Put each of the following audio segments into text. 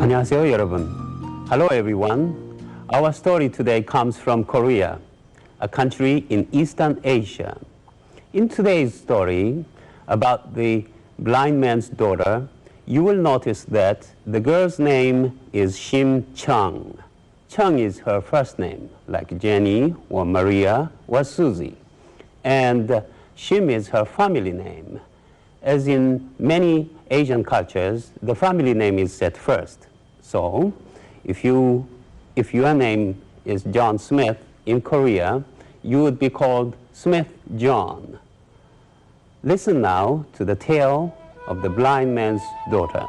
안녕하세요, 여러분. Hello, everyone. Our story today comes from Korea, a country in Eastern Asia. In today's story about the blind man's daughter, you will notice that the girl's name is Shim Chung. Chung is her first name, like Jenny or Maria or Susie. And Shim is her family name. As in many Asian cultures, the family name is set first. So, if your name is John Smith in Korea, you would be called Smith John. Listen now to the tale of the blind man's daughter.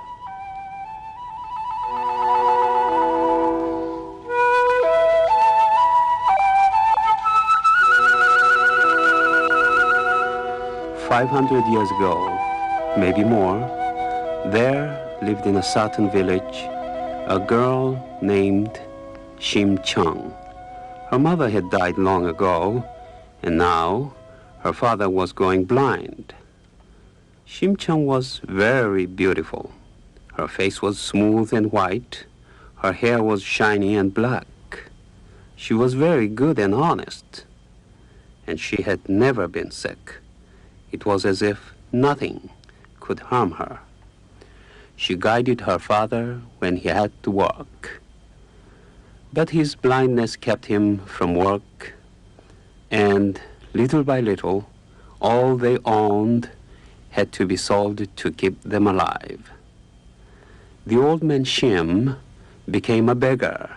"500 years ago, maybe more, there lived in a certain village a girl named Shim Chung. Her mother had died long ago, and now her father was going blind. Shim Chung was very beautiful. Her face was smooth and white. Her hair was shiny and black. She was very good and honest, and she had never been sick. It was as if nothing could harm her. She guided her father when he had to work. But his blindness kept him from work, and little by little, all they owned had to be sold to keep them alive. The old man Shim became a beggar.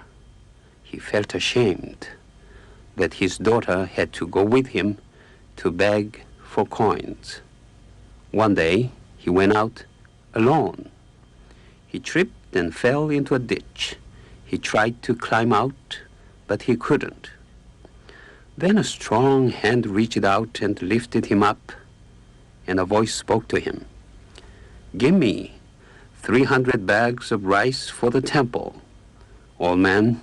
He felt ashamed that his daughter had to go with him to beg for coins. One day, he went out alone. He tripped and fell into a ditch. He tried to climb out, but he couldn't. Then a strong hand reached out and lifted him up, and a voice spoke to him. "Give me 300 bags of rice for the temple, old man,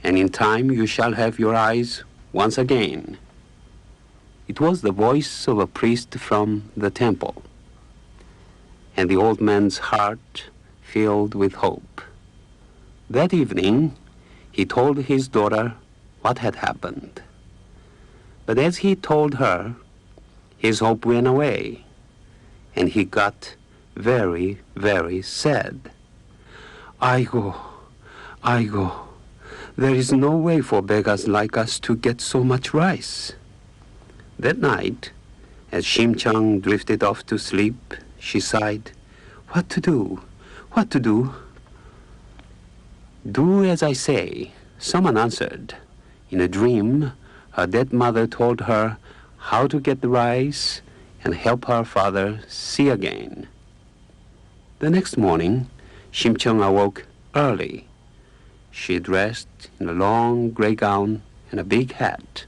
and in time you shall have your eyes once again." It was the voice of a priest from the temple, and the old man's heart filled with hope. That evening, he told his daughter what had happened. But as he told her, his hope went away, and he got very, very sad. "Aigo, aigo, there is no way for beggars like us to get so much rice." That night, as Shim Chung drifted off to sleep, she sighed, "What to do? What to do?" "Do as I say," someone answered. In a dream, her dead mother told her how to get the rice and help her father see again. The next morning, Shim Chung awoke early. She dressed in a long gray gown and a big hat.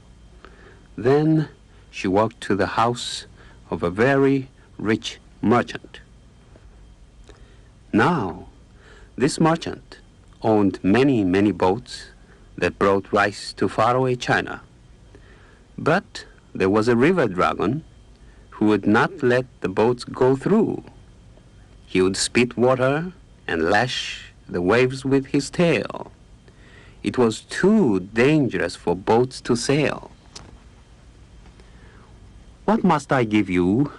Then she walked to the house of a very rich merchant. Now, this merchant owned many, many boats that brought rice to faraway China. But there was a river dragon who would not let the boats go through. He would spit water and lash the waves with his tail. It was too dangerous for boats to sail. "What must I give you?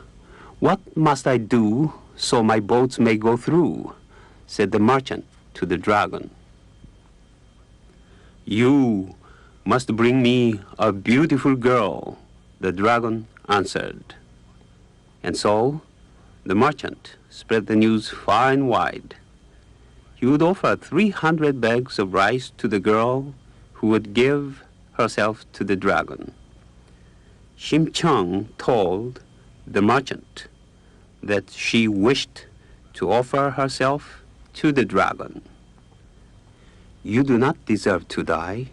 What must I do so my boats may go through?" said the merchant to the dragon. "You must bring me a beautiful girl," the dragon answered. And so the merchant spread the news far and wide. He would offer 300 bags of rice to the girl who would give herself to the dragon. Shim Chung told the merchant that she wished to offer herself to the dragon. You do not deserve to die.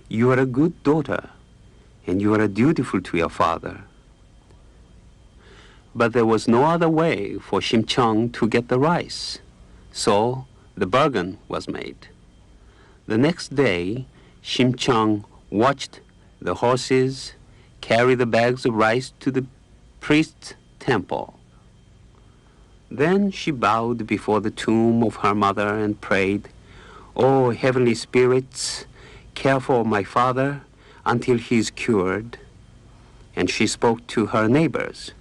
You are a good daughter, and you are dutiful to your father. But there was no other way for Shim Chung to get the rice, so the bargain was made. The next day, Shim Chung watched the horses carry the bags of rice to the priest's temple. Then she bowed before the tomb of her mother and prayed, "Oh, heavenly spirits, care for my father until he is cured." And she spoke to her neighbors,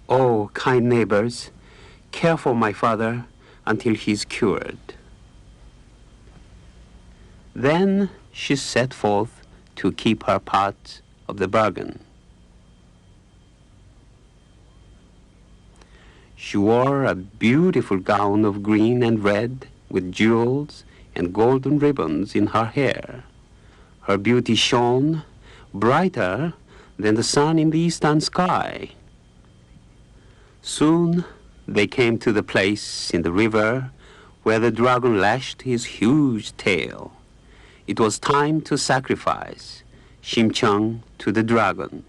"Oh, kind neighbors, care for my father until he is cured." Then she set forth to keep her part of the bargain. She wore a beautiful gown of green and red with jewels and golden ribbons in her hair. Her beauty shone brighter than the sun in the eastern sky. Soon they came to the place in the river where the dragon lashed his huge tail. It was time to sacrifice Shim Chung to the dragon.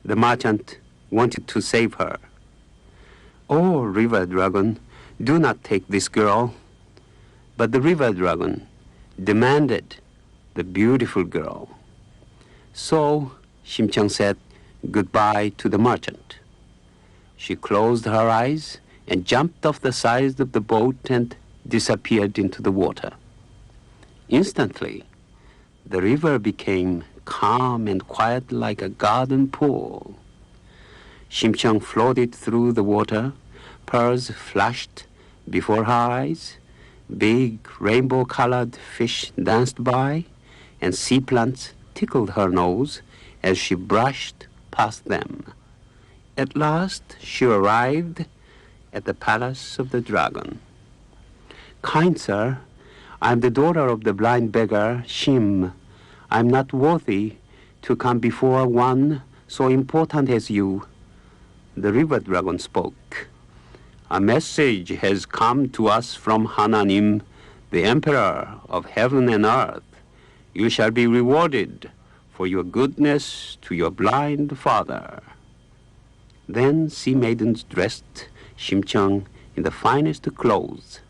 The merchant wanted to save her. "Oh, river dragon, do not take this girl." But the river dragon demanded the beautiful girl. So Shim Chung said goodbye to the merchant. She closed her eyes and jumped off the side of the boat and disappeared into the water. Instantly, the river became calm and quiet like a garden pool. Shim Chung floated through the water. Pearls flashed before her eyes. Big rainbow-colored fish danced by, and sea plants tickled her nose as she brushed past them. At last, she arrived at the palace of the dragon. "Kind sir, I'm the daughter of the blind beggar, Shim. I'm not worthy to come before one so important as you." The river dragon spoke. "A message has come to us from Hananim, the emperor of heaven and earth. You shall be rewarded for your goodness to your blind father." Then sea maidens dressed Shim Chung in the finest clothes.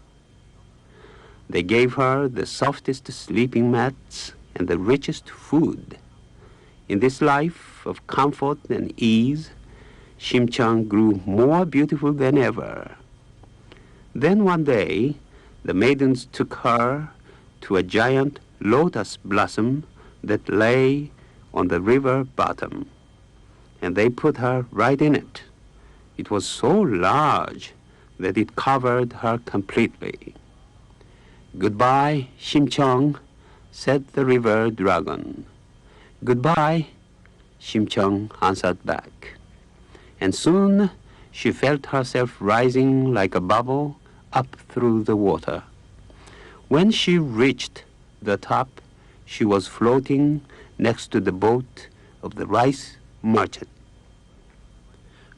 They gave her the softest sleeping mats and the richest food. In this life of comfort and ease, Shim Chung grew more beautiful than ever. Then one day, the maidens took her to a giant lotus blossom that lay on the river bottom, and they put her right in it. It was so large that it covered her completely. "Goodbye, Shim Chung," said the river dragon. "Goodbye," Shim Chung answered back. And soon she felt herself rising like a bubble up through the water. When she reached the top, she was floating next to the boat of the rice merchant.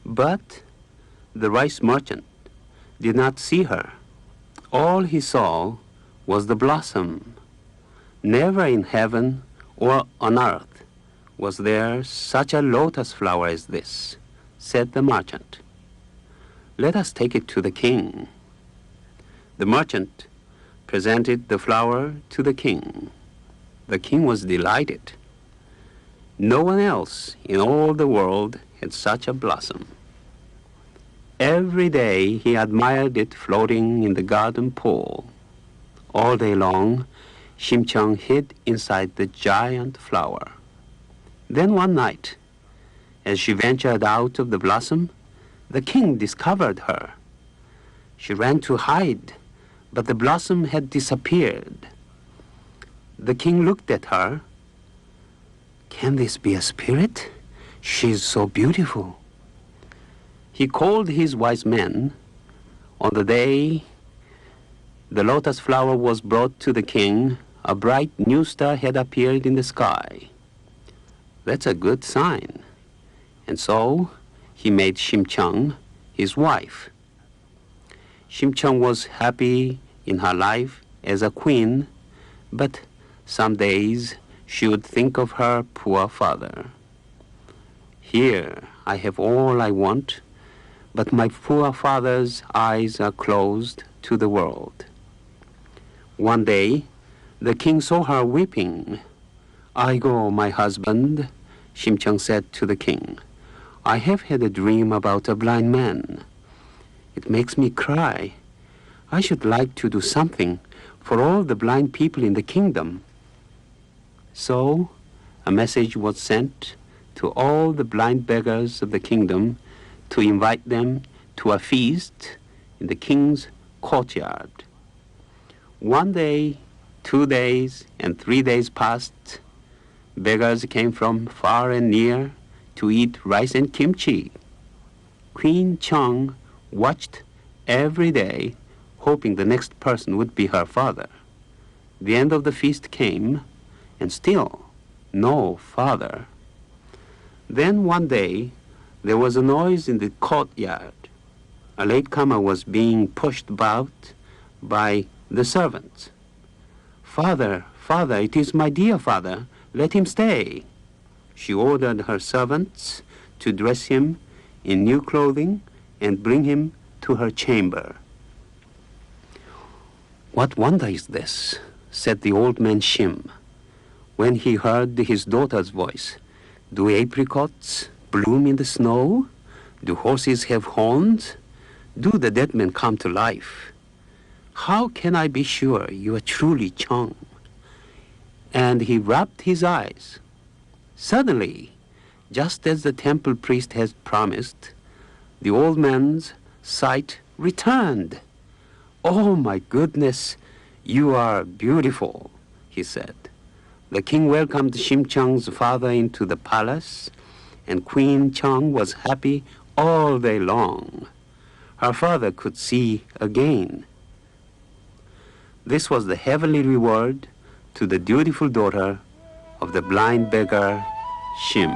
But the rice merchant did not see her. All he saw was the blossom. Never in heaven or on earth was there such a lotus flower as this, said the merchant. "Let us take it to the king." The merchant presented the flower to the king. The king was delighted. No one else in all the world had such a blossom. Every day he admired it floating in the garden pool. All day long, Shim Chung hid inside the giant flower. Then one night, as she ventured out of the blossom, the king discovered her. She ran to hide, but the blossom had disappeared. The king looked at her. "Can this be a spirit? She is so beautiful." He called his wise men. On the day the lotus flower was brought to the king, a bright new star had appeared in the sky. That's a good sign. And so he made Shimchang his wife. Shimchang was happy in her life as a queen, but some days she would think of her poor father. Here I have all I want, but my poor father's eyes are closed to the world. One day, the king saw her weeping. "I go, my husband," Shimchang said to the king. "I have had a dream about a blind man. It makes me cry. I should like to do something for all the blind people in the kingdom." So, a message was sent to all the blind beggars of the kingdom to invite them to a feast in the king's courtyard. 1 day, 2 days, and 3 days passed. Beggars came from far and near to eat rice and kimchi. Queen Chang watched every day, hoping the next person would be her father. The end of the feast came, and still no father. Then one day, there was a noise in the courtyard. A latecomer was being pushed about by the servants. "Father, father, it is my dear father. Let him stay." She ordered her servants to dress him in new clothing and bring him to her chamber. "What wonder is this?" said the old man Shim, when he heard his daughter's voice. "Do apricots bloom in the snow? Do horses have horns? Do the dead men come to life? How can I be sure you are truly Chang?" And he rubbed his eyes. Suddenly, just as the temple priest had promised, the old man's sight returned. "Oh, my goodness, you are beautiful," he said. The king welcomed Shimchang's father into the palace, and Queen Chang was happy all day long. Her father could see again. This was the heavenly reward to the dutiful daughter of the blind beggar Shim.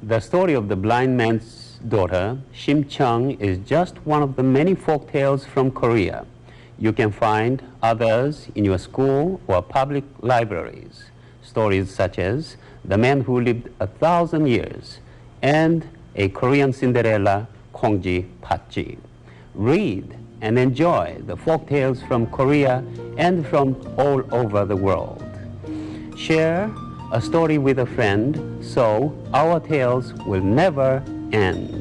The story of the blind man's daughter, Shim Chang, is just one of the many folk tales from Korea. You can find others in your school or public libraries. Stories such as The Man Who Lived 1,000 Years and A Korean Cinderella, Kongji Patji. Read and enjoy the folk tales from Korea and from all over the world. Share a story with a friend so our tales will never end.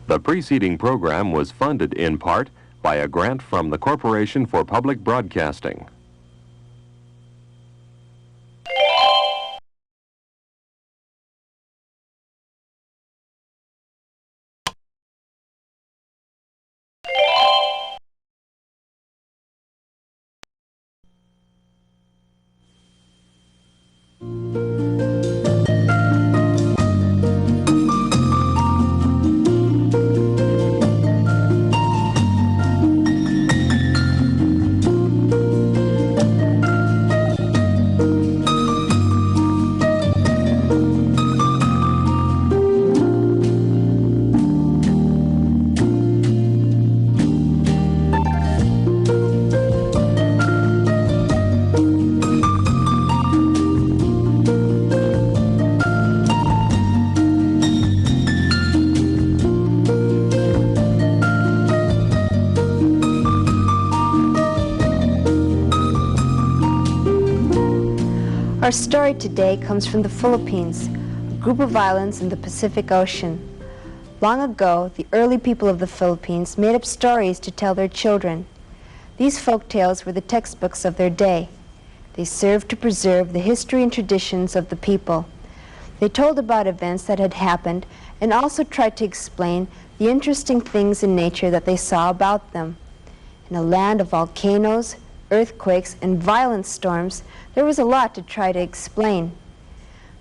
The preceding program was funded in part by a grant from the Corporation for Public Broadcasting. Our story today comes from the Philippines, a group of islands in the Pacific Ocean. Long ago, the early people of the Philippines made up stories to tell their children. These folk tales were the textbooks of their day. They served to preserve the history and traditions of the people. They told about events that had happened and also tried to explain the interesting things in nature that they saw about them. In a land of volcanoes, earthquakes, and violent storms, there was a lot to try to explain.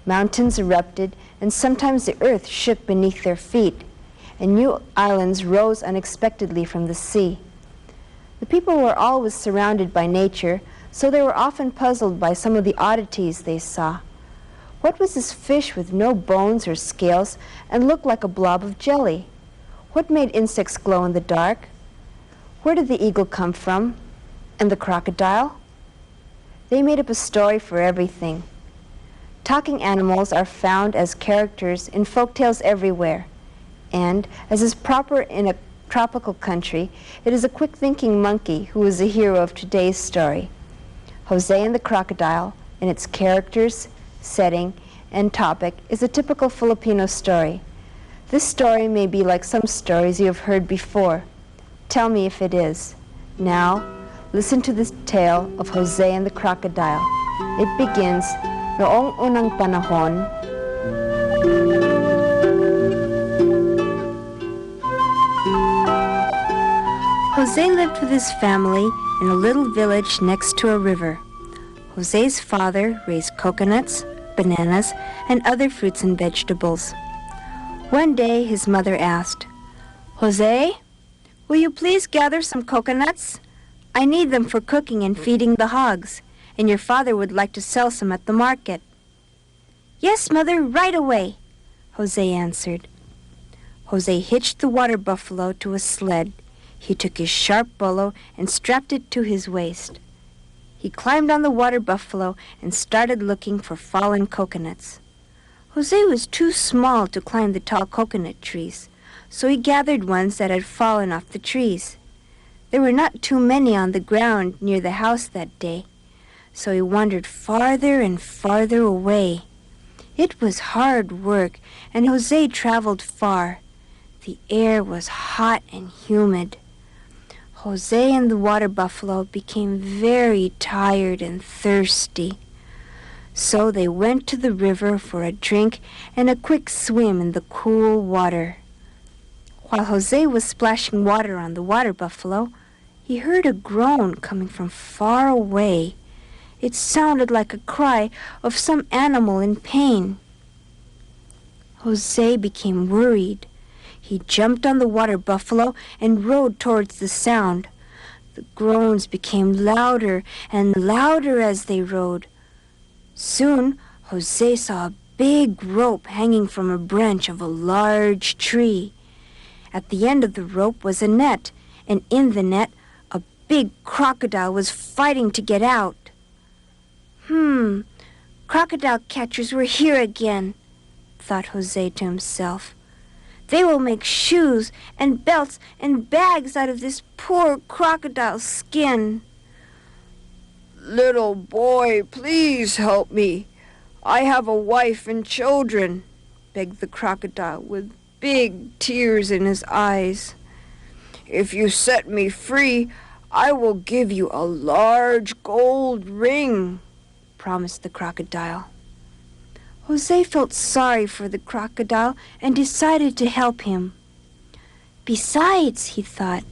Mountains erupted, and sometimes the earth shook beneath their feet, and new islands rose unexpectedly from the sea. The people were always surrounded by nature, so they were often puzzled by some of the oddities they saw. What was this fish with no bones or scales and looked like a blob of jelly? What made insects glow in the dark? Where did the eagle come from? And the crocodile? They made up a story for everything. Talking animals are found as characters in folktales everywhere, and, as is proper in a tropical country, it is a quick-thinking monkey who is the hero of today's story. Jose and the Crocodile, in its characters, setting, and topic, is a typical Filipino story. This story may be like some stories you have heard before. Tell me if it is. Now, listen to this tale of Jose and the Crocodile. It begins, noong unang panahon, Jose lived with his family in a little village next to a river. Jose's father raised coconuts, bananas, and other fruits and vegetables. One day, his mother asked, "Jose, will you please gather some coconuts? I need them for cooking and feeding the hogs, and your father would like to sell some at the market." "Yes, Mother, right away," Jose answered. Jose hitched the water buffalo to a sled. He took his sharp bolo and strapped it to his waist. He climbed on the water buffalo and started looking for fallen coconuts. Jose was too small to climb the tall coconut trees, so he gathered ones that had fallen off the trees. There were not too many on the ground near the house that day, so he wandered farther and farther away. It was hard work, and Jose traveled far. The air was hot and humid. Jose and the water buffalo became very tired and thirsty. So they went to the river for a drink and a quick swim in the cool water. While Jose was splashing water on the water buffalo, he heard a groan coming from far away. It sounded like a cry of some animal in pain. Jose became worried. He jumped on the water buffalo and rode towards the sound. The groans became louder and louder as they rode. Soon, Jose saw a big rope hanging from a branch of a large tree. At the end of the rope was a net, and in the net, a big crocodile was fighting to get out. Crocodile catchers were here again, thought Jose to himself. They will make shoes and belts and bags out of this poor crocodile's skin. "Little boy, please help me. I have a wife and children," begged the crocodile with big tears in his eyes. "If you set me free, I will give you a large gold ring," promised the crocodile. Jose felt sorry for the crocodile and decided to help him. "Besides," he thought,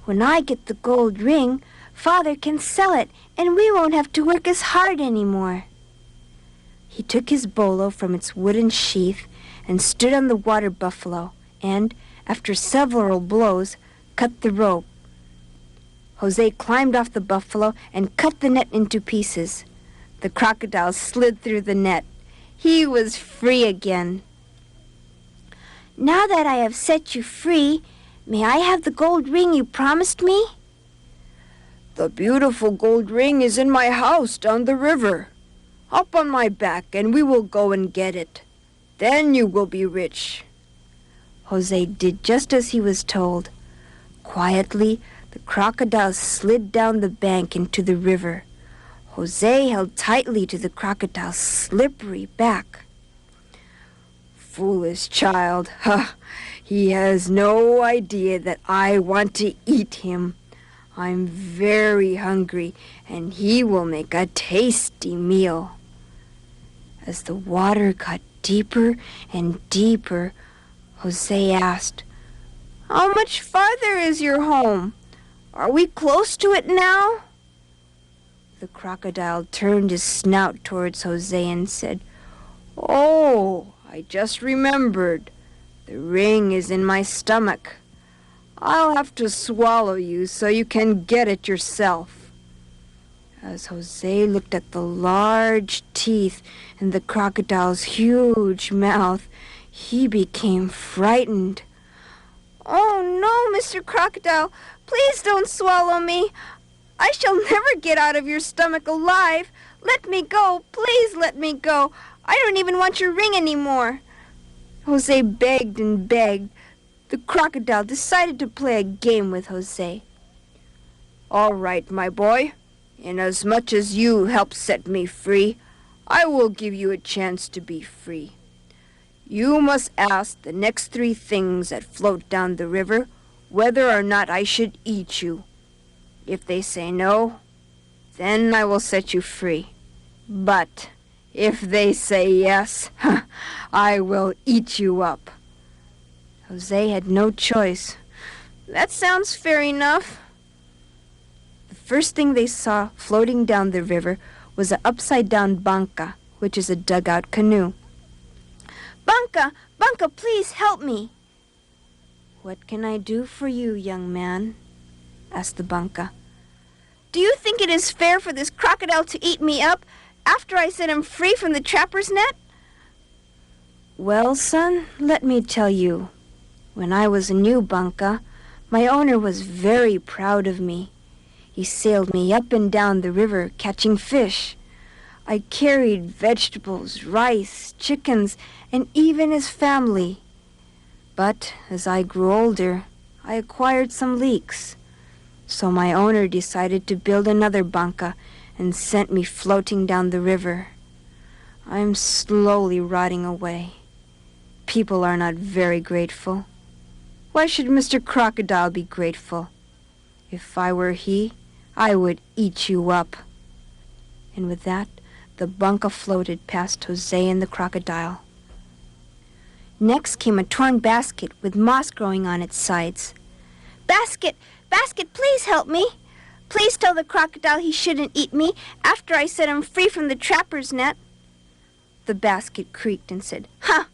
"when I get the gold ring, Father can sell it and we won't have to work as hard anymore." He took his bolo from its wooden sheath and stood on the water buffalo and, after several blows, cut the rope. Jose climbed off the buffalo and cut the net into pieces. The crocodile slid through the net. He was free again. "Now that I have set you free, may I have the gold ring you promised me?" "The beautiful gold ring is in my house down the river. Hop on my back and we will go and get it. Then you will be rich." Jose did just as he was told. Quietly, the crocodile slid down the bank into the river. Jose held tightly to the crocodile's slippery back. Foolish child. Ha! He has no idea that I want to eat him. I'm very hungry, and he will make a tasty meal. As the water got deeper and deeper, Jose asked, "How much farther is your home? Are we close to it now?" The crocodile turned his snout towards Jose and said, "Oh, I just remembered. The ring is in my stomach. I'll have to swallow you so you can get it yourself." As Jose looked at the large teeth in the crocodile's huge mouth, he became frightened. "Oh no, Mr. Crocodile, please don't swallow me. I shall never get out of your stomach alive. Let me go, please let me go. I don't even want your ring anymore." Jose begged and begged. The crocodile decided to play a game with Jose. "All right, my boy. Inasmuch as you helped set me free, I will give you a chance to be free. You must ask the next 3 things that float down the river whether or not I should eat you. If they say no, then I will set you free. But if they say yes, I will eat you up." Jose had no choice. "That sounds fair enough." The first thing they saw floating down the river was an upside-down banca, which is a dugout canoe. "Banca, Banca, please help me." "What can I do for you, young man?" asked the banca. "Do you think it is fair for this crocodile to eat me up after I set him free from the trapper's net?" "Well, son, let me tell you. When I was a new banca, my owner was very proud of me. He sailed me up and down the river catching fish. I carried vegetables, rice, chickens, and even his family. But as I grew older, I acquired some leaks. So my owner decided to build another banca and sent me floating down the river. I'm slowly rotting away. People are not very grateful. Why should Mr. Crocodile be grateful? If I were he, I would eat you up." And with that, the banca floated past Jose and the crocodile. Next came a torn basket with moss growing on its sides. "Basket, Basket, please help me. Please tell the crocodile he shouldn't eat me after I set him free from the trapper's net." The basket creaked and said, "Huh!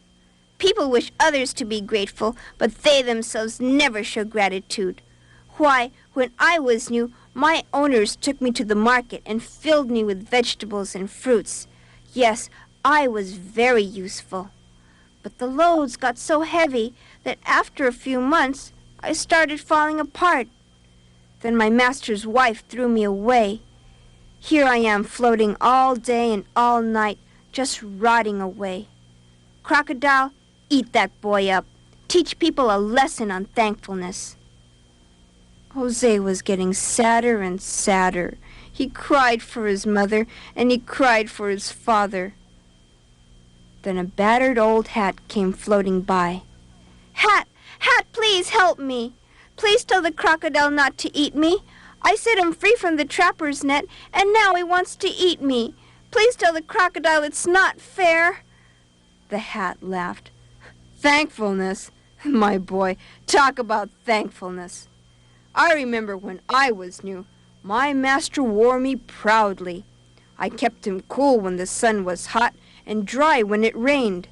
People wish others to be grateful, but they themselves never show gratitude. Why, when I was new, my owners took me to the market and filled me with vegetables and fruits. Yes, I was very useful. But the loads got so heavy that after a few months, I started falling apart. Then my master's wife threw me away. Here I am floating all day and all night, just rotting away. Crocodile, eat that boy up. Teach people a lesson on thankfulness." Jose was getting sadder and sadder. He cried for his mother, and he cried for his father. Then a battered old hat came floating by. "Hat, Hat, please help me. Please tell the crocodile not to eat me. I set him free from the trapper's net, and now he wants to eat me. Please tell the crocodile it's not fair." The hat laughed. "Thankfulness? My boy, talk about thankfulness. I remember when I was new, my master wore me proudly. I kept him cool when the sun was hot and dry when it rained.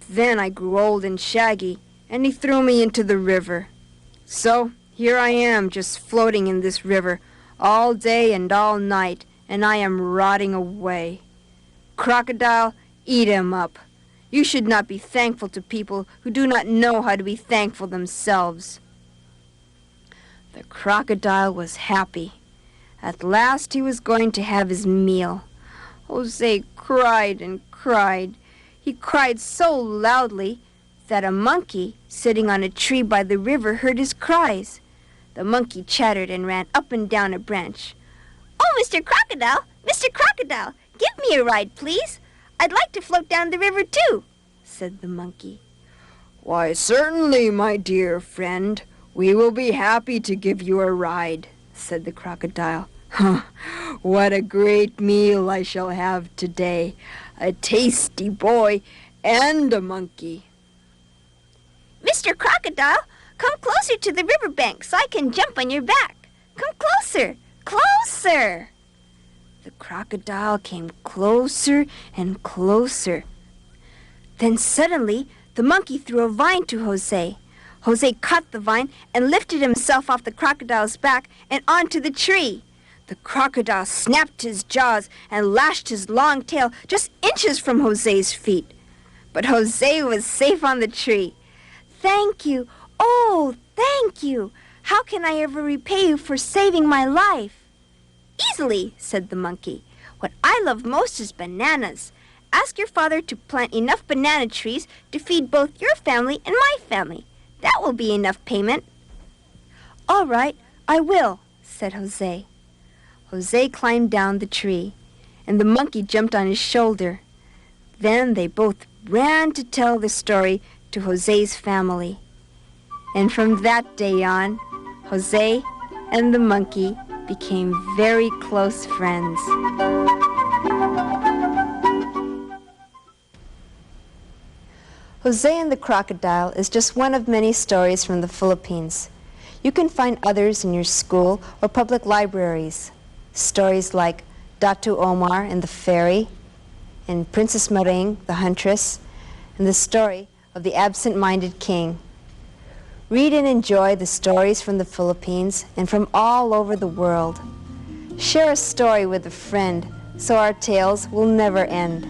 Then I grew old and shaggy, and he threw me into the river. So here I am, just floating in this river all day and all night, and I am rotting away. Crocodile, eat him up. You should not be thankful to people who do not know how to be thankful themselves." The crocodile was happy. At last he was going to have his meal. Jose cried and cried. He cried so loudly that a monkey sitting on a tree by the river heard his cries. The monkey chattered and ran up and down a branch. "Oh Mr. Crocodile! Mr. Crocodile! Give me a ride, please. I'd like to float down the river, too, said the monkey. Why, certainly, my dear friend. We will be happy to give you a ride, said the crocodile. What a great meal I shall have today. A tasty boy and a monkey. Mr. Crocodile, come closer to the riverbank so I can jump on your back. Come closer, closer. The crocodile came closer and closer. Then suddenly, the monkey threw a vine to Jose. Jose caught the vine and lifted himself off the crocodile's back and onto the tree. The crocodile snapped his jaws and lashed his long tail just inches from Jose's feet. But Jose was safe on the tree. Thank you. Oh, thank you. How can I ever repay you for saving my life? Easily, said the monkey. What I love most is bananas. Ask your father to plant enough banana trees to feed both your family and my family. That will be enough payment. All right, I will, said Jose. Jose climbed down the tree, and the monkey jumped on his shoulder. Then they both ran to tell the story to Jose's family. And from that day on, Jose and the monkey became very close friends. Jose and the Crocodile is just one of many stories from the Philippines. You can find others in your school or public libraries. Stories like Datu Omar and the Fairy, and Princess Maring, the Huntress, and the story of the absent-minded king. Read and enjoy the stories from the Philippines and from all over the world. Share a story with a friend so our tales will never end.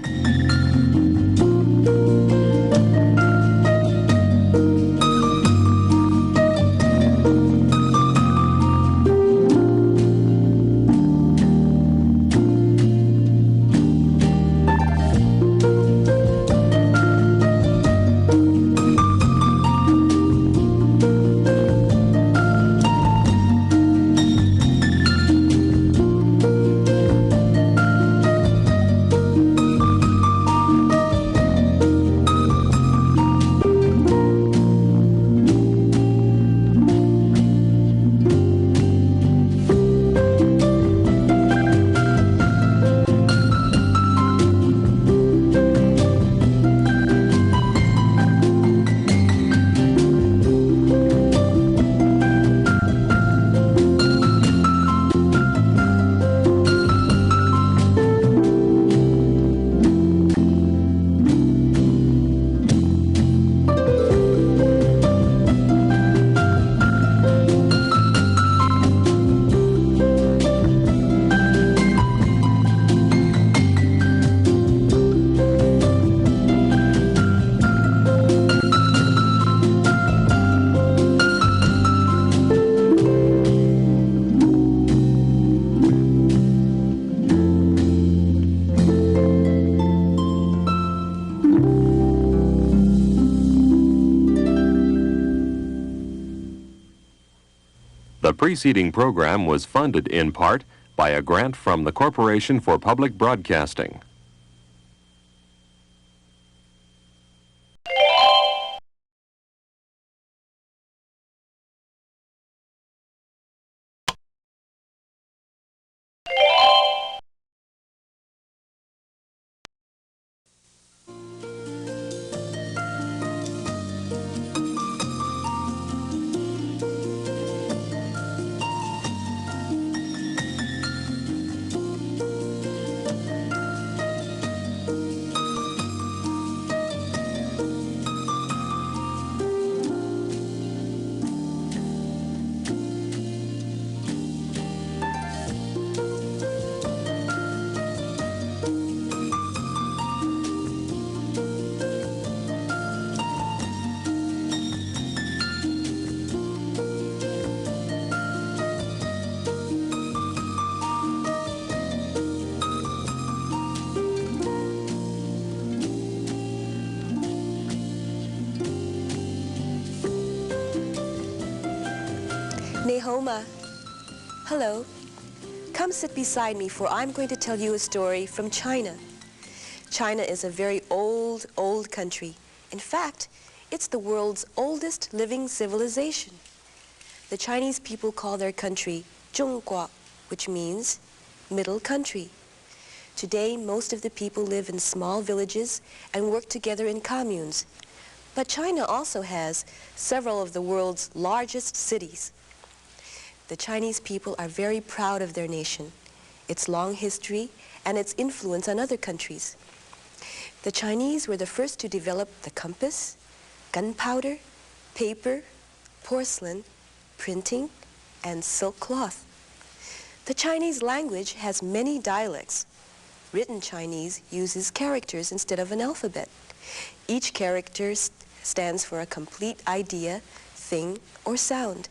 The preceding program was funded in part by a grant from the Corporation for Public Broadcasting. Nehoma. Hello. Come sit beside me, for I'm going to tell you a story from China. China is a very old, old country. In fact, it's the world's oldest living civilization. The Chinese people call their country Zhongguo, which means middle country. Today, most of the people live in small villages and work together in communes. But China also has several of the world's largest cities. The Chinese people are very proud of their nation, its long history, and its influence on other countries. The Chinese were the first to develop the compass, gunpowder, paper, porcelain, printing, and silk cloth. The Chinese language has many dialects. Written Chinese uses characters instead of an alphabet. Each character stands for a complete idea, thing, or sound.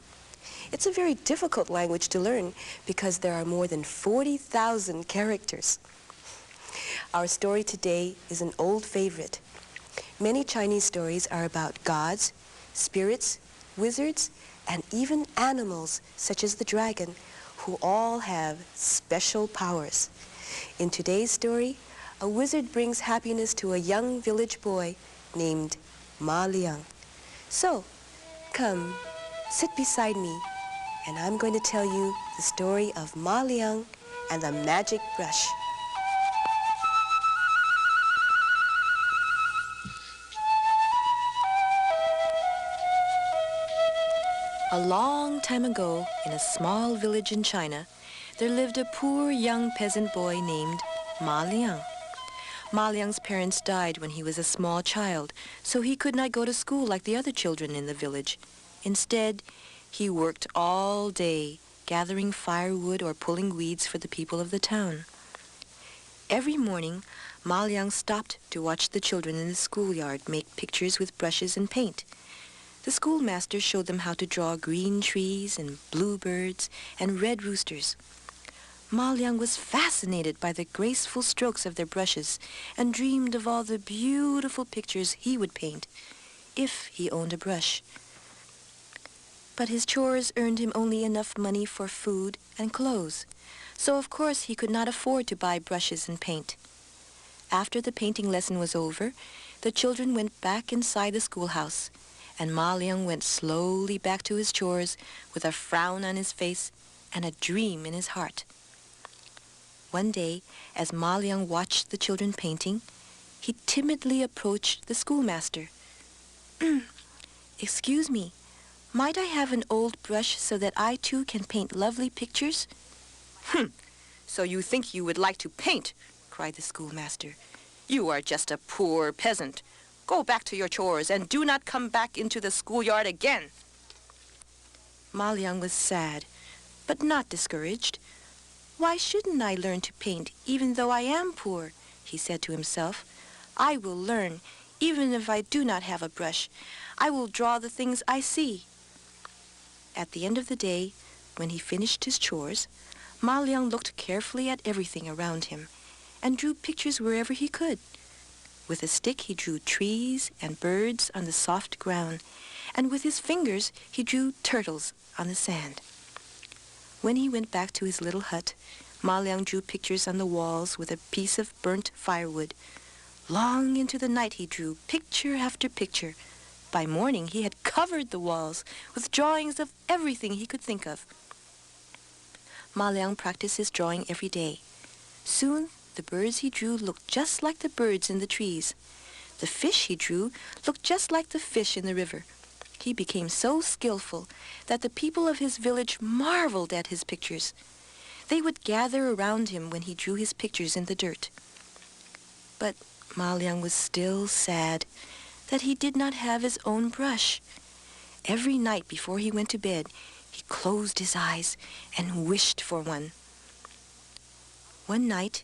It's a very difficult language to learn because there are more than 40,000 characters. Our story today is an old favorite. Many Chinese stories are about gods, spirits, wizards, and even animals such as the dragon, who all have special powers. In today's story, a wizard brings happiness to a young village boy named Ma Liang. So, come, sit beside me, and I'm going to tell you the story of Ma Liang and the magic brush. A long time ago, in a small village in China, there lived a poor young peasant boy named Ma Liang. Ma Liang's parents died when he was a small child, so he could not go to school like the other children in the village. Instead, he worked all day, gathering firewood or pulling weeds for the people of the town. Every morning, Ma Liang stopped to watch the children in the schoolyard make pictures with brushes and paint. The schoolmaster showed them how to draw green trees and bluebirds and red roosters. Ma Liang was fascinated by the graceful strokes of their brushes and dreamed of all the beautiful pictures he would paint if he owned a brush. But his chores earned him only enough money for food and clothes, so of course he could not afford to buy brushes and paint. After the painting lesson was over, the children went back inside the schoolhouse, and Ma Liang went slowly back to his chores with a frown on his face and a dream in his heart. One day, as Ma Liang watched the children painting, he timidly approached the schoolmaster. "Excuse me, might I have an old brush so that I too can paint lovely pictures?" "So you think you would like to paint?" cried the schoolmaster. "You are just a poor peasant. Go back to your chores and do not come back into the schoolyard again." Ma Liang was sad, but not discouraged. "Why shouldn't I learn to paint even though I am poor?" he said to himself. "I will learn even if I do not have a brush. I will draw the things I see." At the end of the day, when he finished his chores, Ma Liang looked carefully at everything around him and drew pictures wherever he could. With a stick, he drew trees and birds on the soft ground, and with his fingers, he drew turtles on the sand. When he went back to his little hut, Ma Liang drew pictures on the walls with a piece of burnt firewood. Long into the night, he drew picture after picture. By morning, he had covered the walls with drawings of everything he could think of. Ma Liang practiced his drawing every day. Soon, the birds he drew looked just like the birds in the trees. The fish he drew looked just like the fish in the river. He became so skillful that the people of his village marveled at his pictures. They would gather around him when he drew his pictures in the dirt. But Ma Liang was still sad that he did not have his own brush. Every night before he went to bed, he closed his eyes and wished for one. One night,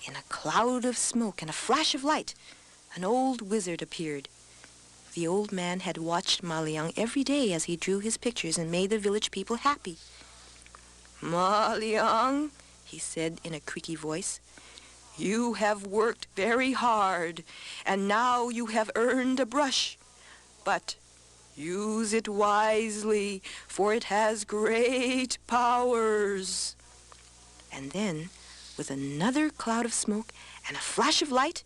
in a cloud of smoke and a flash of light, an old wizard appeared. The old man had watched Ma Liang every day as he drew his pictures and made the village people happy. "Ma Liang," he said in a creaky voice, "you have worked very hard, and now you have earned a brush. But use it wisely, for it has great powers." And then, with another cloud of smoke and a flash of light,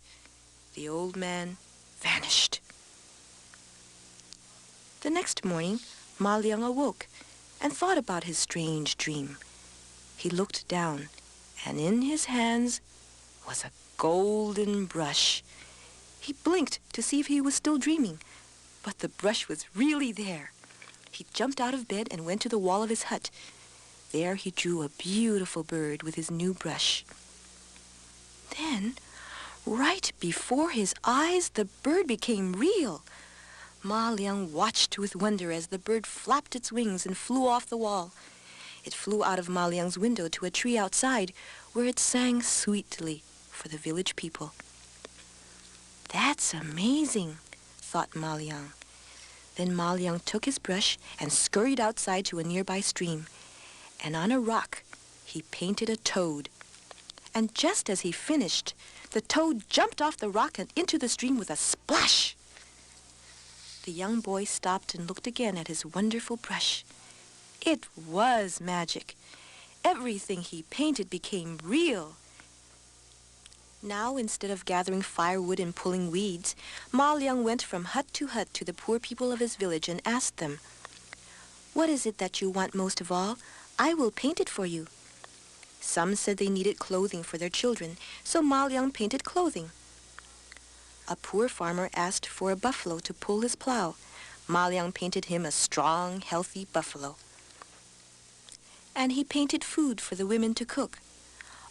the old man vanished. The next morning, Ma Liang awoke and thought about his strange dream. He looked down, and in his hands was a golden brush. He blinked to see if he was still dreaming, but the brush was really there. He jumped out of bed and went to the wall of his hut. There he drew a beautiful bird with his new brush. Then, right before his eyes, the bird became real. Ma Liang watched with wonder as the bird flapped its wings and flew off the wall. It flew out of Ma Liang's window to a tree outside, where it sang sweetly for the village people. "That's amazing," thought Ma Liang. Then Ma Liang took his brush and scurried outside to a nearby stream. And on a rock, he painted a toad. And just as he finished, the toad jumped off the rock and into the stream with a splash. The young boy stopped and looked again at his wonderful brush. It was magic. Everything he painted became real. Now, instead of gathering firewood and pulling weeds, Ma Liang went from hut to hut to the poor people of his village and asked them, "What is it that you want most of all? I will paint it for you." Some said they needed clothing for their children, so Ma Liang painted clothing. A poor farmer asked for a buffalo to pull his plow. Ma Liang painted him a strong, healthy buffalo. And he painted food for the women to cook.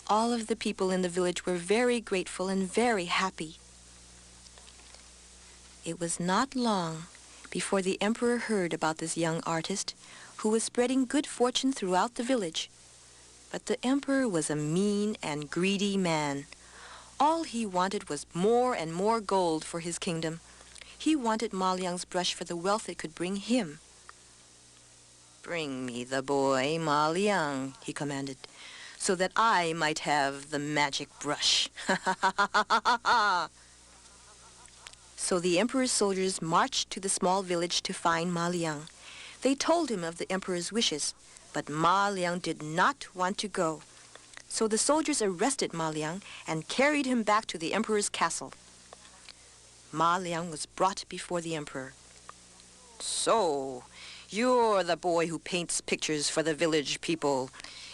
All of the people in the village were very grateful and very happy. It was not long before the emperor heard about this young artist who was spreading good fortune throughout the village. But the emperor was a mean and greedy man. All he wanted was more and more gold for his kingdom. He wanted Ma Liang's brush for the wealth it could bring him. "Bring me the boy, Ma Liang," he commanded, "so that I might have the magic brush." So the emperor's soldiers marched to the small village to find Ma Liang. They told him of the emperor's wishes, but Ma Liang did not want to go. So the soldiers arrested Ma Liang and carried him back to the emperor's castle. Ma Liang was brought before the emperor. "So, you're the boy who paints pictures for the village people.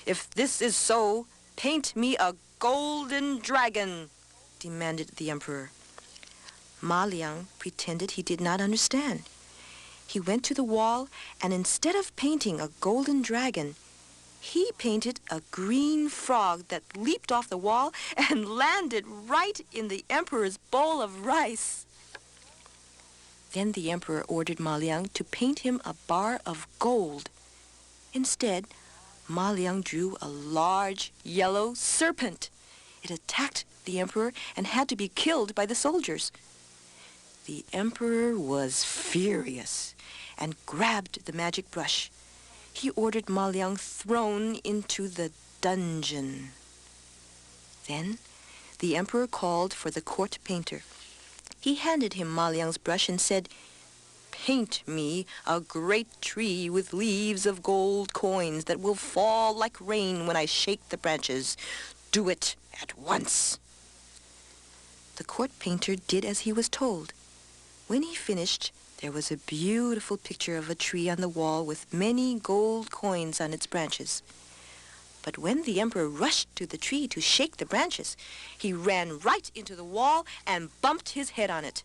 If this is so, paint me a golden dragon," demanded the emperor. Ma Liang pretended he did not understand. He went to the wall, and instead of painting a golden dragon, he painted a green frog that leaped off the wall and landed right in the emperor's bowl of rice. Then the emperor ordered Ma Liang to paint him a bar of gold. Instead, Ma Liang drew a large yellow serpent. It attacked the emperor and had to be killed by the soldiers. The emperor was furious and grabbed the magic brush. He ordered Ma Liang thrown into the dungeon. Then the emperor called for the court painter. He handed him Ma Liang's brush and said, "Paint me a great tree with leaves of gold coins that will fall like rain when I shake the branches. Do it at once." The court painter did as he was told. When he finished, there was a beautiful picture of a tree on the wall with many gold coins on its branches. But when the emperor rushed to the tree to shake the branches, he ran right into the wall and bumped his head on it.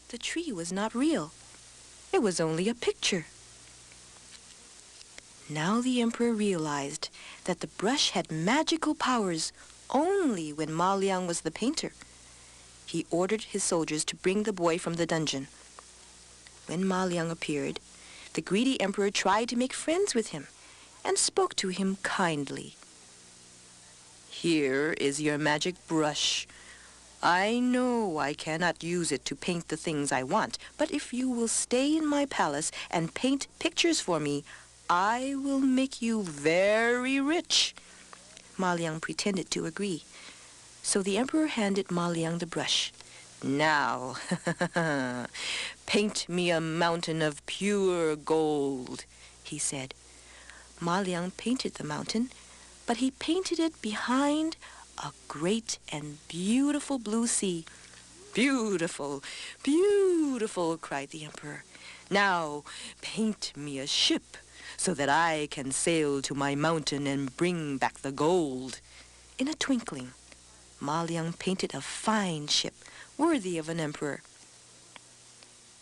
The tree was not real. It was only a picture. Now the emperor realized that the brush had magical powers only when Ma Liang was the painter. He ordered his soldiers to bring the boy from the dungeon. When Ma Liang appeared, the greedy emperor tried to make friends with him and spoke to him kindly. "Here is your magic brush. I know I cannot use it to paint the things I want, but if you will stay in my palace and paint pictures for me, I will make you very rich." Ma Liang pretended to agree. So the emperor handed Ma Liang the brush. "Now, paint me a mountain of pure gold," he said. Ma Liang painted the mountain, but he painted it behind a great and beautiful blue sea. "Beautiful, beautiful," cried the emperor. "Now paint me a ship so that I can sail to my mountain and bring back the gold." In a twinkling, Ma Liang painted a fine ship worthy of an emperor.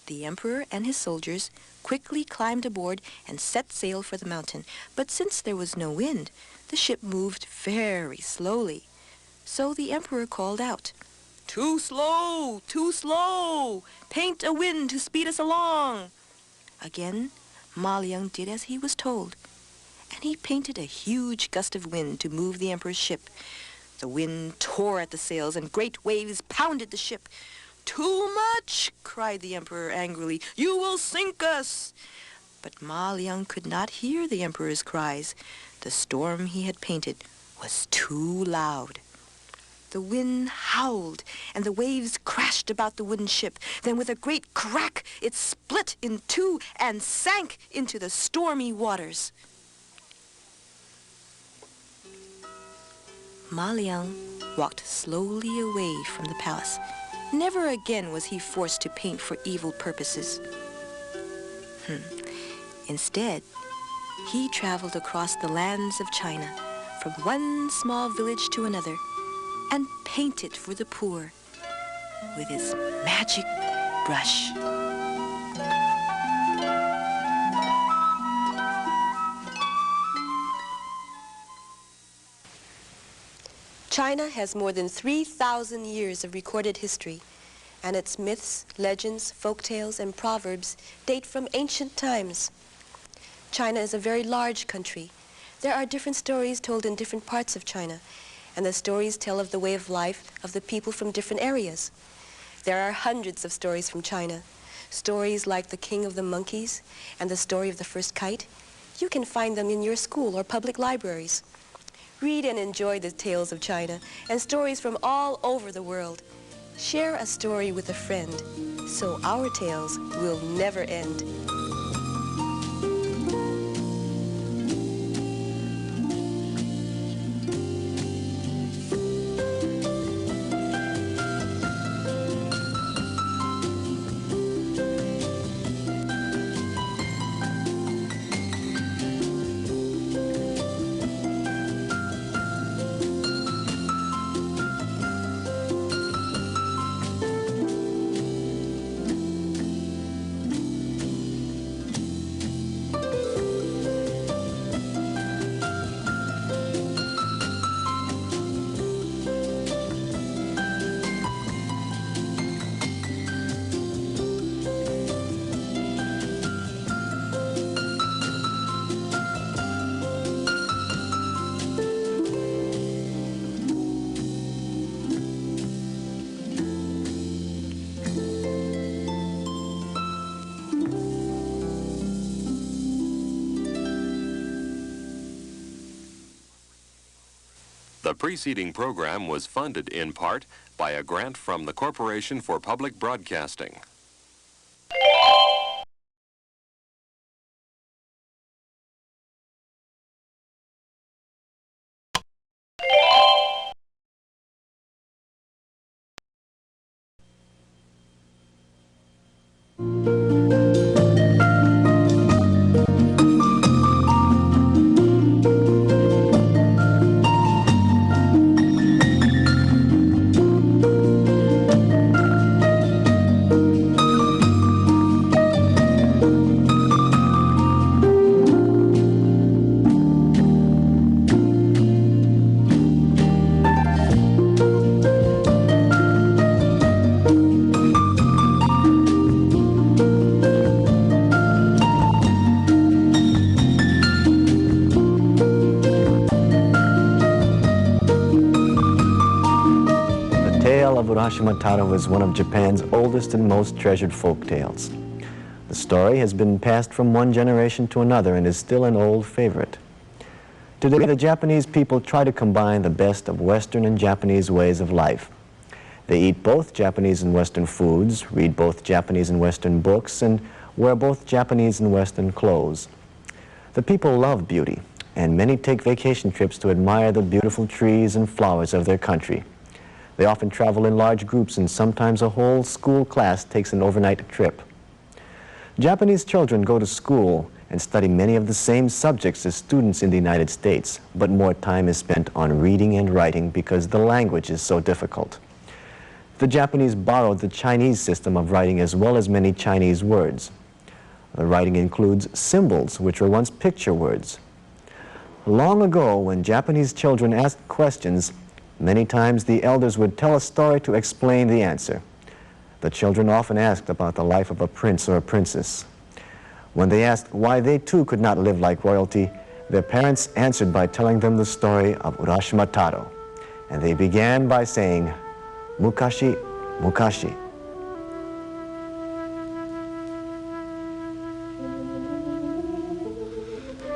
The emperor and his soldiers quickly climbed aboard and set sail for the mountain. But since there was no wind, the ship moved very slowly. So the emperor called out, "Too slow, too slow! Paint a wind to speed us along!" Again, Ma Liang did as he was told, and he painted a huge gust of wind to move the emperor's ship. The wind tore at the sails, and great waves pounded the ship. "Too much!" cried the emperor angrily. "You will sink us!" But Ma Liang could not hear the emperor's cries. The storm he had painted was too loud. The wind howled, and the waves crashed about the wooden ship. Then with a great crack, it split in two and sank into the stormy waters. Ma Liang walked slowly away from the palace. Never again was he forced to paint for evil purposes. Instead, he traveled across the lands of China, from one small village to another, and painted for the poor with his magic brush. China has more than 3,000 years of recorded history, and its myths, legends, folk tales, and proverbs date from ancient times. China is a very large country. There are different stories told in different parts of China, and the stories tell of the way of life of the people from different areas. There are hundreds of stories from China. Stories like The King of the Monkeys and The Story of the First Kite. You can find them in your school or public libraries. Read and enjoy the tales of China and stories from all over the world. Share a story with a friend, so our tales will never end. The preceding program was funded in part by a grant from the Corporation for Public Broadcasting. Urashima Taro is one of Japan's oldest and most treasured folk tales. The story has been passed from one generation to another and is still an old favorite. Today, the Japanese people try to combine the best of Western and Japanese ways of life. They eat both Japanese and Western foods, read both Japanese and Western books, and wear both Japanese and Western clothes. The people love beauty, and many take vacation trips to admire the beautiful trees and flowers of their country. They often travel in large groups, and sometimes a whole school class takes an overnight trip. Japanese children go to school and study many of the same subjects as students in the United States, but more time is spent on reading and writing because the language is so difficult. The Japanese borrowed the Chinese system of writing as well as many Chinese words. The writing includes symbols, which were once picture words. Long ago, when Japanese children asked questions, many times the elders would tell a story to explain the answer. The children often asked about the life of a prince or a princess. When they asked why they too could not live like royalty, their parents answered by telling them the story of Urashima Taro. And they began by saying, "Mukashi, Mukashi."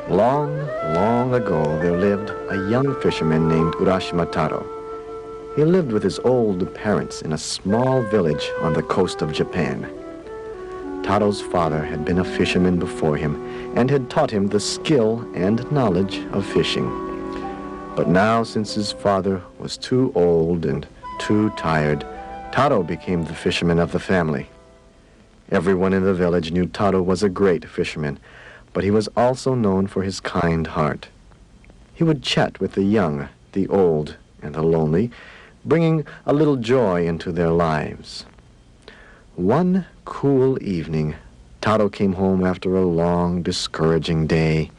Long, long ago, there lived a young fisherman named Urashima Taro. He lived with his old parents in a small village on the coast of Japan. Taro's father had been a fisherman before him and had taught him the skill and knowledge of fishing. But now, since his father was too old and too tired, Taro became the fisherman of the family. Everyone in the village knew Taro was a great fisherman, but he was also known for his kind heart. He would chat with the young, the old, and the lonely, bringing a little joy into their lives. One cool evening, Taro came home after a long, discouraging day.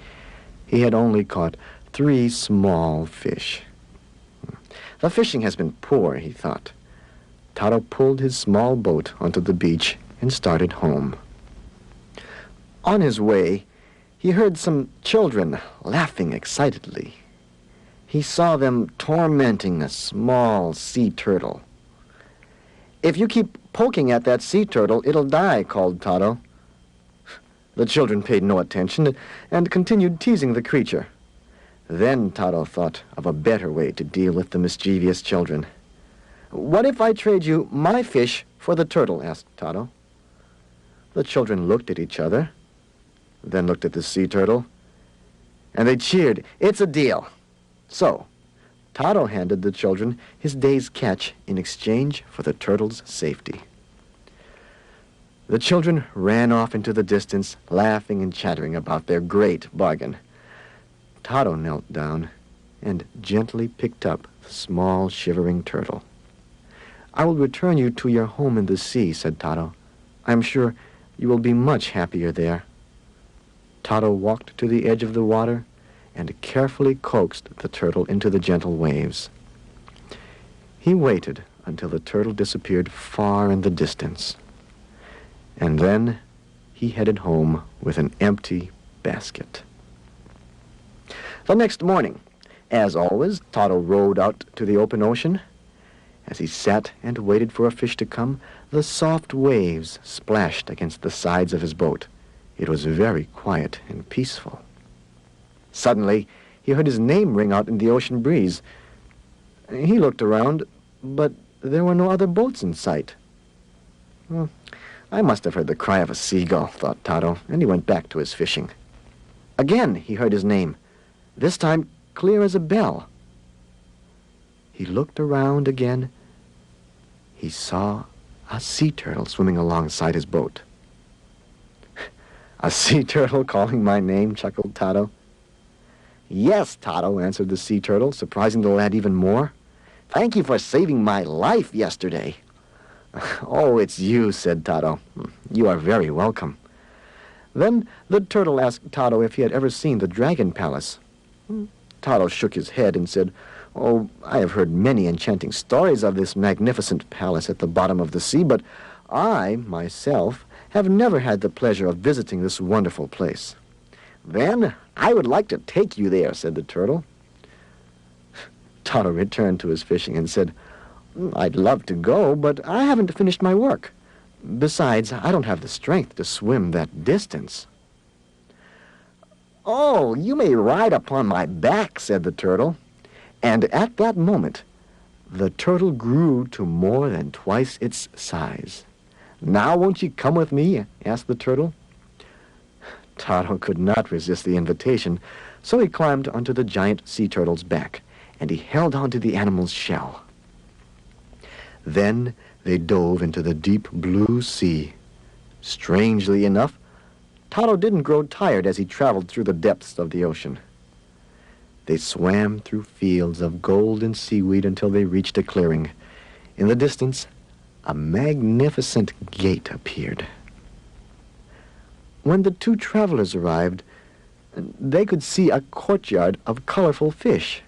He had only caught 3 small fish. The fishing has been poor, he thought. Taro pulled his small boat onto the beach and started home. On his way, he heard some children laughing excitedly. He saw them tormenting a small sea turtle. "If you keep poking at that sea turtle, it'll die," called Taro. The children paid no attention and continued teasing the creature. Then Taro thought of a better way to deal with the mischievous children. "What if I trade you my fish for the turtle?" asked Taro. The children looked at each other, then looked at the sea turtle, and they cheered. "It's a deal." So, Taro handed the children his day's catch in exchange for the turtle's safety. The children ran off into the distance, laughing and chattering about their great bargain. Taro knelt down and gently picked up the small, shivering turtle. "I will return you to your home in the sea," said Taro. "I am sure you will be much happier there." Taro walked to the edge of the water and carefully coaxed the turtle into the gentle waves. He waited until the turtle disappeared far in the distance. And then he headed home with an empty basket. The next morning, as always, Taro rowed out to the open ocean. As he sat and waited for a fish to come, the soft waves splashed against the sides of his boat. It was very quiet and peaceful. Suddenly, he heard his name ring out in the ocean breeze. He looked around, but there were no other boats in sight. "I must have heard the cry of a seagull," thought Taro, and he went back to his fishing. Again, he heard his name, this time clear as a bell. He looked around again. He saw a sea turtle swimming alongside his boat. "A sea turtle calling my name?" chuckled Taro. "Yes, Taro," answered the sea turtle, surprising the lad even more. "Thank you for saving my life yesterday." "Oh, it's you," said Taro. "You are very welcome." Then the turtle asked Taro if he had ever seen the Dragon Palace. Taro shook his head and said, "Oh, I have heard many enchanting stories of this magnificent palace at the bottom of the sea, but I, myself, have never had the pleasure of visiting this wonderful place." "Then I would like to take you there," said the turtle. Taro returned to his fishing and said, "I'd love to go, but I haven't finished my work. Besides, I don't have the strength to swim that distance." "Oh, you may ride upon my back," said the turtle. And at that moment, the turtle grew to more than twice its size. "Now won't you come with me?" asked the turtle. Taro could not resist the invitation, So he climbed onto the giant sea turtle's back, and he held onto the animal's shell. Then they dove into the deep blue sea. Strangely enough, Toto didn't grow tired as he traveled through the depths of the ocean. They swam through fields of golden seaweed until they reached a clearing. In the distance, a magnificent gate appeared. When the two travelers arrived, they could see a courtyard of colorful fish.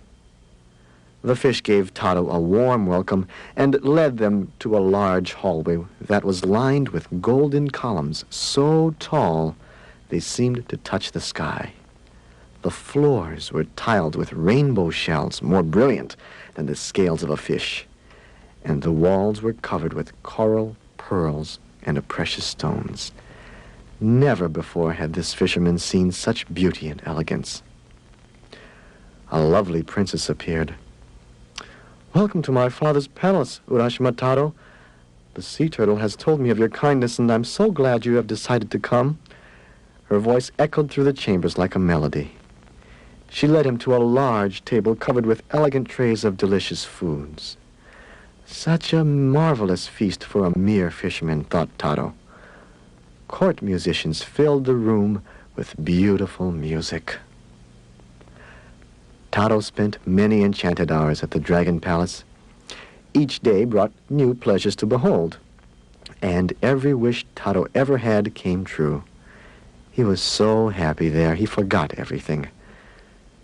The fish gave Toto a warm welcome and led them to a large hallway that was lined with golden columns so tall they seemed to touch the sky. The floors were tiled with rainbow shells more brilliant than the scales of a fish, and the walls were covered with coral, pearls, and precious stones. Never before had this fisherman seen such beauty and elegance. A lovely princess appeared. "Welcome to my father's palace, Urashima Taro. The sea turtle has told me of your kindness, and I'm so glad you have decided to come." Her voice echoed through the chambers like a melody. She led him to a large table covered with elegant trays of delicious foods. Such a marvelous feast for a mere fisherman, thought Taro. Court musicians filled the room with beautiful music. Taro spent many enchanted hours at the Dragon Palace. Each day brought new pleasures to behold, and every wish Taro ever had came true. He was so happy there, he forgot everything.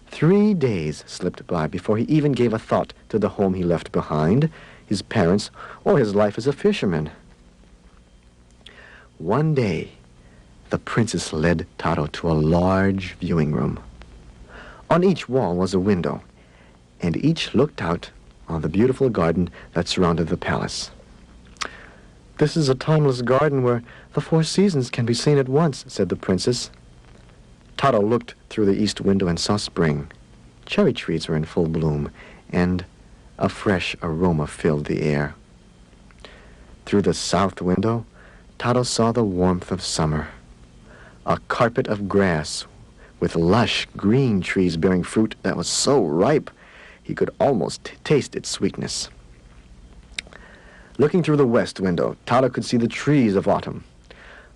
3 days slipped by before he even gave a thought to the home he left behind, his parents, or his life as a fisherman. One day, the princess led Taro to a large viewing room. On each wall was a window, and each looked out on the beautiful garden that surrounded the palace. "This is a timeless garden where the 4 seasons can be seen at once," said the princess. Taro looked through the east window and saw spring. Cherry trees were in full bloom, and a fresh aroma filled the air. Through the south window, Taro saw the warmth of summer. A carpet of grass with lush green trees bearing fruit that was so ripe he could almost taste its sweetness. Looking through the west window, Taro could see the trees of autumn.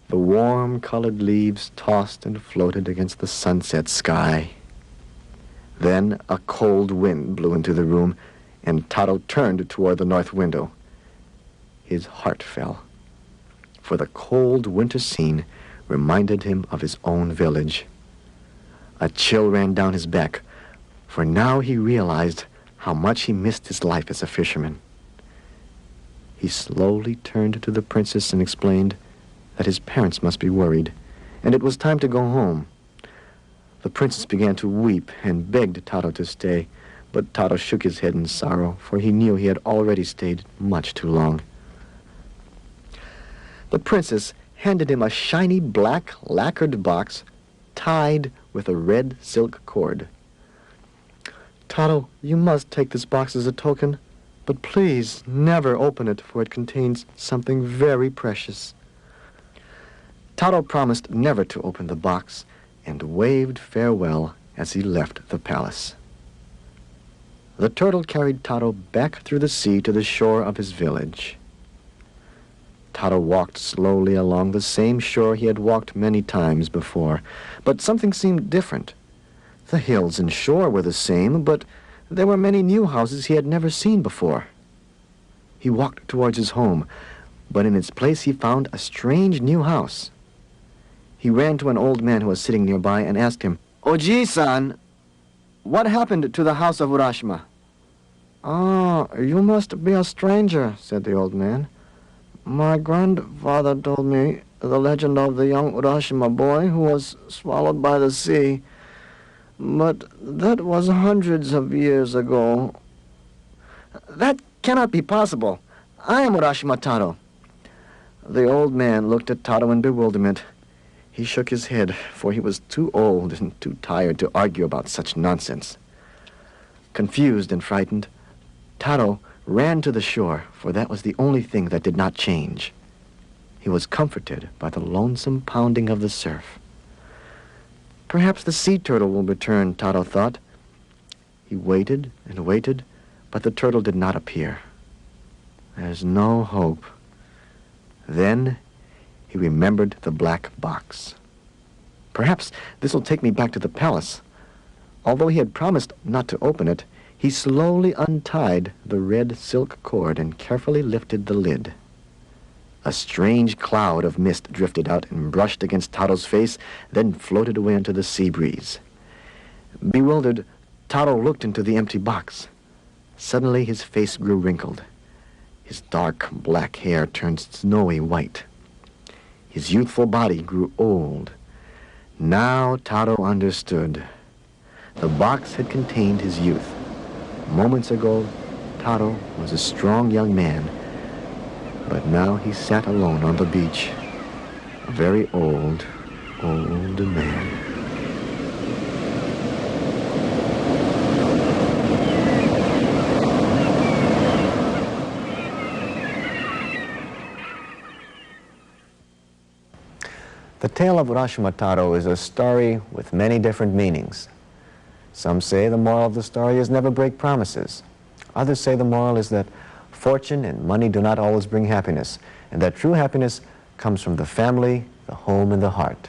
The warm-colored leaves tossed and floated against the sunset sky. Then a cold wind blew into the room, and Taro turned toward the north window. His heart fell, for the cold winter scene reminded him of his own village. A chill ran down his back, for now he realized how much he missed his life as a fisherman. He slowly turned to the princess and explained that his parents must be worried, and it was time to go home. The princess began to weep and begged Taro to stay, but Taro shook his head in sorrow, for he knew he had already stayed much too long. The princess handed him a shiny black lacquered box tied with a red silk cord. "Taro, you must take this box as a token, but please never open it, for it contains something very precious." Taro promised never to open the box and waved farewell as he left the palace. The turtle carried Taro back through the sea to the shore of his village. Taro walked slowly along the same shore he had walked many times before, but something seemed different. The hills and shore were the same, but there were many new houses he had never seen before. He walked towards his home, but in its place he found a strange new house. He ran to an old man who was sitting nearby and asked him, "Oji-san, what happened to the house of Urashima?" "Ah, you must be a stranger," said the old man. "My grandfather told me the legend of the young Urashima boy who was swallowed by the sea. But that was hundreds of years ago." "That cannot be possible. I am Urashima Taro." The old man looked at Taro in bewilderment. He shook his head, for he was too old and too tired to argue about such nonsense. Confused and frightened, Taro ran to the shore, for that was the only thing that did not change. He was comforted by the lonesome pounding of the surf. Perhaps the sea turtle will return, Taro thought. He waited and waited, but the turtle did not appear. There's no hope. Then he remembered the black box. Perhaps this will take me back to the palace. Although he had promised not to open it, he slowly untied the red silk cord and carefully lifted the lid. A strange cloud of mist drifted out and brushed against Taro's face, then floated away into the sea breeze. Bewildered, Taro looked into the empty box. Suddenly his face grew wrinkled. His dark black hair turned snowy white. His youthful body grew old. Now Taro understood. The box had contained his youth. Moments ago, Taro was a strong young man, but now he sat alone on the beach, a very old man. The tale of Urashima Taro is a story with many different meanings. Some say the moral of the story is never break promises. Others say the moral is that fortune and money do not always bring happiness, and that true happiness comes from the family, the home, and the heart.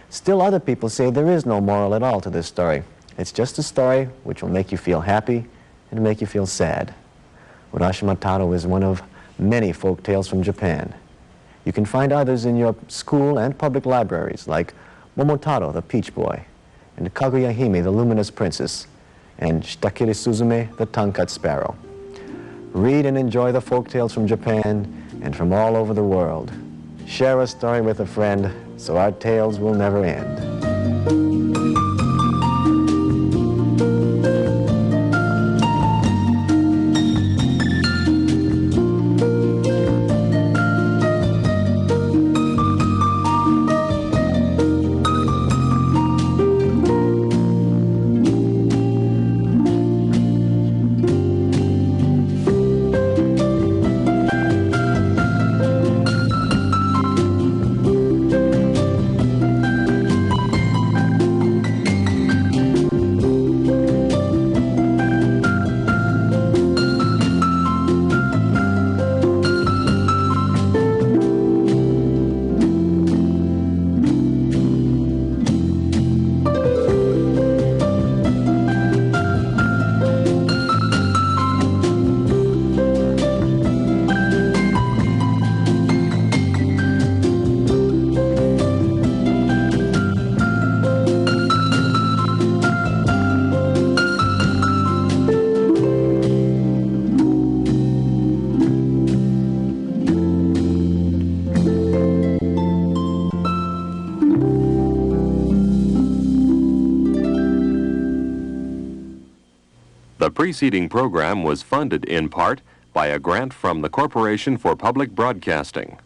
Still other people say there is no moral at all to this story. It's just a story which will make you feel happy and make you feel sad. Urashima Taro is one of many folk tales from Japan. You can find others in your school and public libraries, like Momotaro, the Peach Boy, and Kaguya Hime, the Luminous Princess, and Shitakiri Suzume, the Tongue-Cut Sparrow. Read and enjoy the folk tales from Japan and from all over the world. Share a story with a friend so our tales will never end. The preceding program was funded in part by a grant from the Corporation for Public Broadcasting.